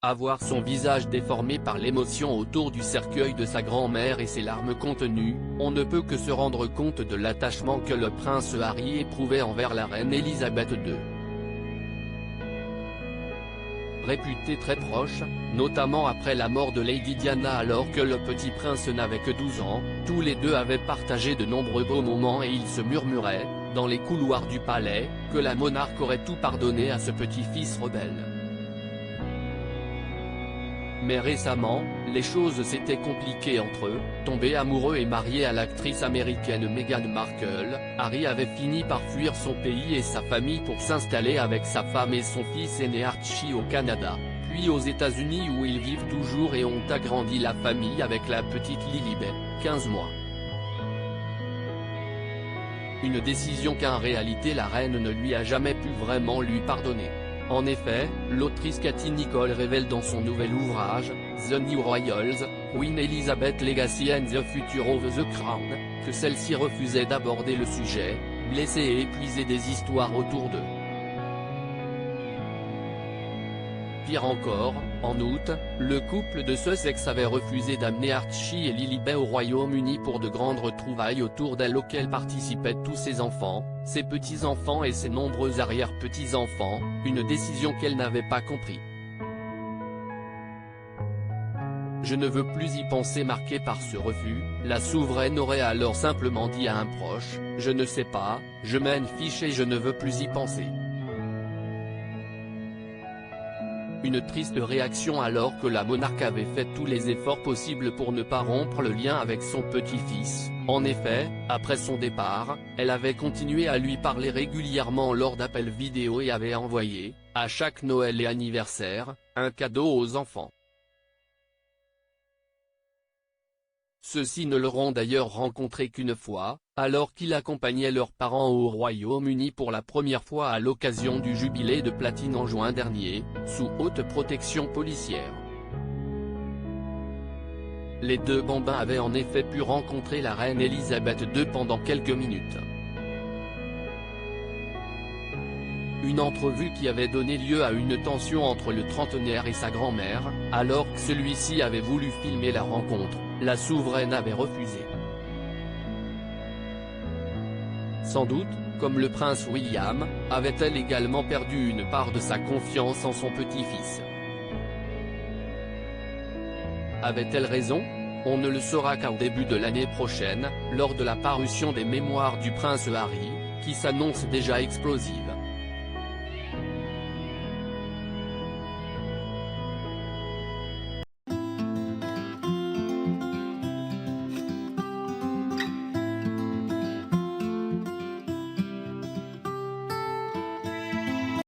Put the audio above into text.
À voir son visage déformé par l'émotion autour du cercueil de sa grand-mère et ses larmes contenues, on ne peut que se rendre compte de l'attachement que le prince Harry éprouvait envers la reine Elisabeth II. Réputés très proches, notamment après la mort de Lady Diana alors que le petit prince n'avait que 12 ans, tous les deux avaient partagé de nombreux beaux moments et ils se murmuraient, dans les couloirs du palais, que la monarque aurait tout pardonné à ce petit-fils rebelle. Mais récemment, les choses s'étaient compliquées entre eux. Tombé amoureux et marié à l'actrice américaine Meghan Markle, Harry avait fini par fuir son pays et sa famille pour s'installer avec sa femme et son fils aîné Archie au Canada, puis aux États-Unis où ils vivent toujours et ont agrandi la famille avec la petite Lilibet, 15 mois. Une décision qu'en réalité la reine ne lui a jamais pu vraiment lui pardonner. En effet, l'autrice Katy Nicholl révèle dans son nouvel ouvrage, The New Royals, Queen Elizabeth Legacy and the Future of the Crown, que celle-ci refusait d'aborder le sujet, blessée et épuisée des histoires autour d'eux. Pire encore, en août, le couple de Sussex avait refusé d'amener Archie et Lilibet au Royaume-Uni pour de grandes retrouvailles autour d'elle auxquelles participaient tous ses enfants, ses petits-enfants et ses nombreux arrière-petits-enfants, une décision qu'elle n'avait pas compris. Je ne veux plus y penser. Marquée par ce refus, la souveraine aurait alors simplement dit à un proche, je ne sais pas, je m'en fiche et je ne veux plus y penser. Une triste réaction alors que la monarque avait fait tous les efforts possibles pour ne pas rompre le lien avec son petit-fils. En effet, après son départ, elle avait continué à lui parler régulièrement lors d'appels vidéo et avait envoyé, à chaque Noël et anniversaire, un cadeau aux enfants. Ceux-ci ne l'auront d'ailleurs rencontré qu'une fois, alors qu'il accompagnait leurs parents au Royaume-Uni pour la première fois à l'occasion du jubilé de platine en juin dernier, sous haute protection policière. Les deux bambins avaient en effet pu rencontrer la reine Elisabeth II pendant quelques minutes. Une entrevue qui avait donné lieu à une tension entre le trentenaire et sa grand-mère, alors que celui-ci avait voulu filmer la rencontre, la souveraine avait refusé. Sans doute, comme le prince William, avait-elle également perdu une part de sa confiance en son petit-fils. Avait-elle raison? On ne le saura qu'au début de l'année prochaine, lors de la parution des mémoires du prince Harry, qui s'annonce déjà explosive.